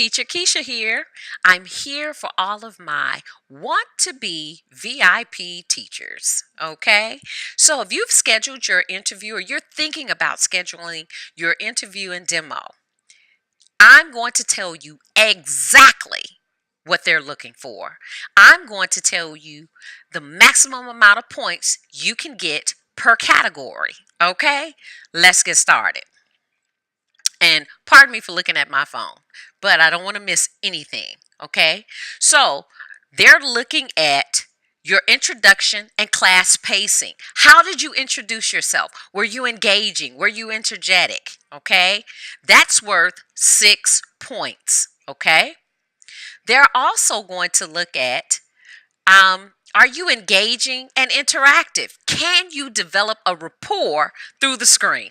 Teacher Keisha here. I'm here for all of my want to be VIP teachers. Okay. So if you've scheduled your interview or you're thinking about scheduling your interview and demo, I'm going to tell you exactly what they're looking for. I'm going to tell you the maximum amount of points you can get per category. Okay. Let's get started. And pardon me for looking at my phone, but I don't want to miss anything. Okay. So they're looking at your introduction and class pacing. How did you introduce yourself? Were you engaging? Were you energetic? Okay. That's worth 6 points. Okay. They're also going to look at are you engaging and interactive? Can you develop a rapport through the screen?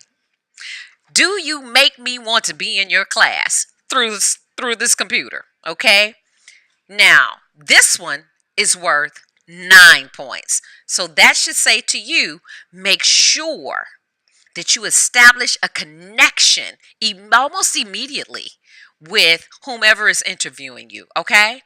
Do you make me want to be in your class through this computer? Okay. Now, this one is worth 9 points. So that should say to you, make sure that you establish a connection almost immediately with whomever is interviewing you. Okay.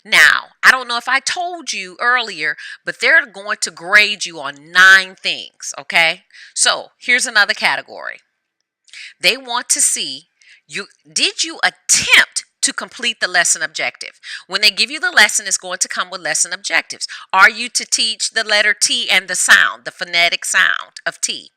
Now, I don't know if I told you earlier, but they're going to grade you on 9 things. Okay. So here's another category. They want to see did you attempt to complete the lesson objective? When they give you the lesson, it's going to come with lesson objectives. Are you to teach the letter T and the sound, the phonetic sound of T?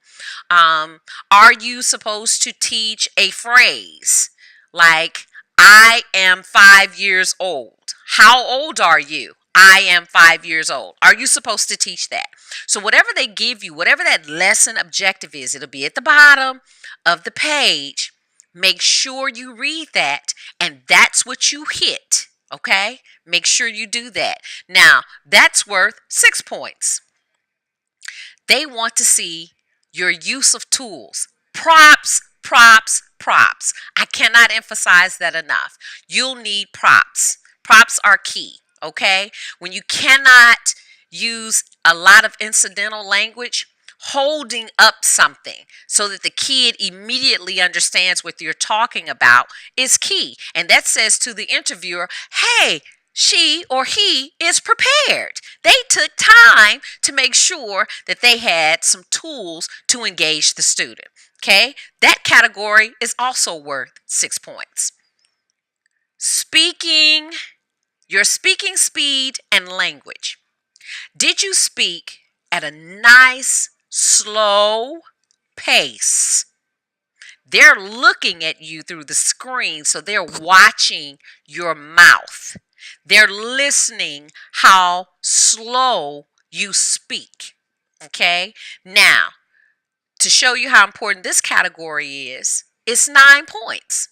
Are you supposed to teach a phrase like, I am 5 years old? How old are you? I am 5 years old. Are you supposed to teach that? So whatever they give you, whatever that lesson objective is, it'll be at the bottom of the page. Make sure you read that, and that's what you hit. Okay? Make sure you do that. Now, that's worth 6 points. They want to see your use of tools. Props, props, props. I cannot emphasize that enough. You'll need props. Props are key. Okay? When you cannot use a lot of incidental language, holding up something so that the kid immediately understands what you're talking about is key. And that says to the interviewer, hey, she or he is prepared. They took time to make sure that they had some tools to engage the student. Okay? That category is also worth 6 points. Your speaking speed and language. Did you speak at a nice, slow pace? They're looking at you through the screen, so they're watching your mouth. They're listening how slow you speak. Okay? Now, to show you how important this category is, it's 9 points.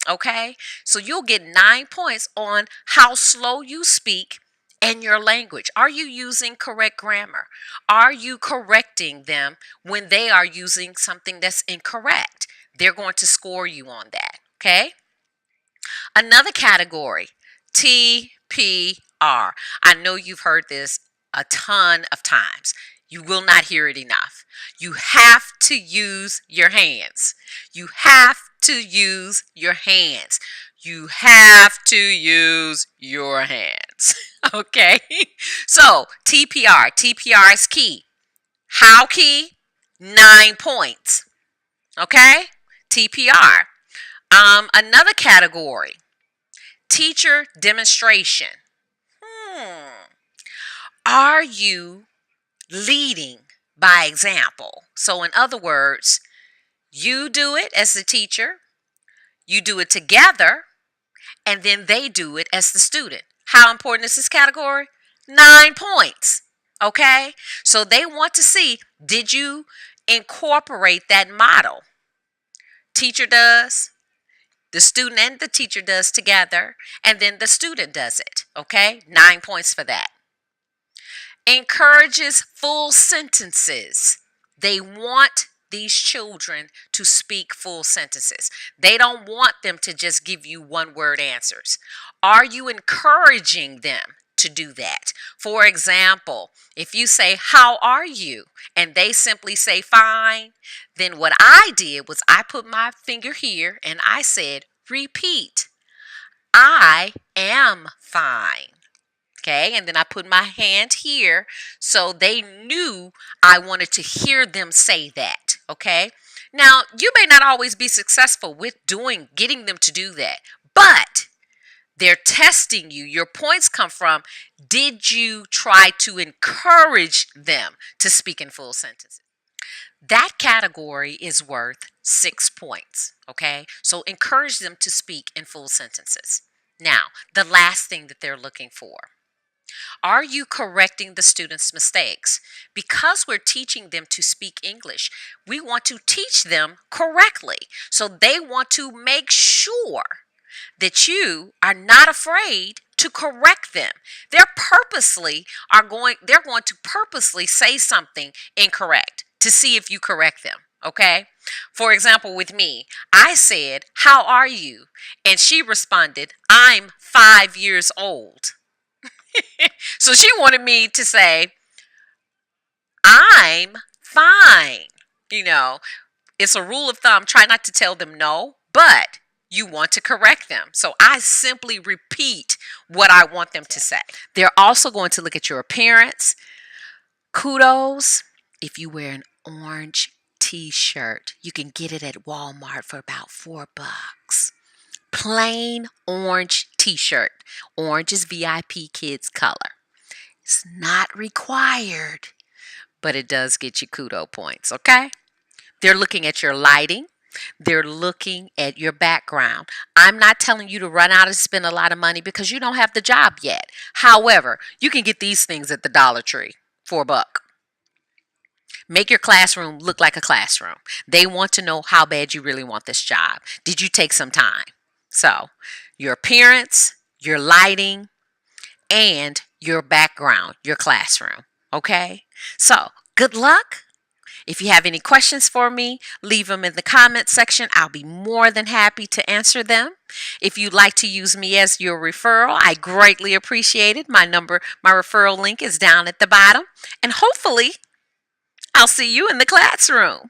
Okay? So you'll get 9 points on how slow you speak and your language. Are you using correct grammar? Are you correcting them when they are using something that's incorrect? They're going to score you on that. Okay? Another category, TPR. I know you've heard this a ton of times. You will not hear it enough. You have to use your hands. You have to use your hands. You have to use your hands. Okay? So, TPR. TPR is key. How key? 9 points. Okay? TPR. Another category. Teacher demonstration. Are you leading by example? So in other words, you do it as the teacher, you do it together, and then they do it as the student. How important is this category? 9 points. Okay? So they want to see, did you incorporate that model? Teacher does, the student and the teacher does together, and then the student does it. Okay? 9 points for that. Encourages full sentences. They want these children to speak full sentences. They don't want them to just give you one-word answers. Are you encouraging them to do that? For example, if you say, how are you? And they simply say, fine, then what I did was I put my finger here and I said, repeat. I am fine. Okay, and then I put my hand here so they knew I wanted to hear them say that. Okay, now you may not always be successful with getting them to do that, but they're testing you. Your points come from, did you try to encourage them to speak in full sentences? That category is worth 6 points. Okay, so encourage them to speak in full sentences. Now, the last thing that they're looking for, are you correcting the students' mistakes? Because we're teaching them to speak English, we want to teach them correctly. So they want to make sure that you are not afraid to correct them. They're going to purposely say something incorrect to see if you correct them. Okay? For example, with me, I said, "How are you?" And she responded, "I'm 5 years old." So she wanted me to say, "I'm fine." You know, it's a rule of thumb. Try not to tell them no, but you want to correct them. So I simply repeat what I want them to say. They're also going to look at your appearance. Kudos if you wear an orange t-shirt. You can get it at Walmart for about $4. Plain orange t-shirt. Orange is VIPKID's color. It's not required, but it does get you kudo points, okay? They're looking at your lighting. They're looking at your background. I'm not telling you to run out and spend a lot of money because you don't have the job yet. However, you can get these things at the Dollar Tree for $1. Make your classroom look like a classroom. They want to know how bad you really want this job. Did you take some time? So, your appearance, your lighting, and your background, your classroom. Okay? So, good luck. If you have any questions for me, leave them in the comment section. I'll be more than happy to answer them. If you'd like to use me as your referral, I greatly appreciate it. My referral link is down at the bottom. And hopefully, I'll see you in the classroom.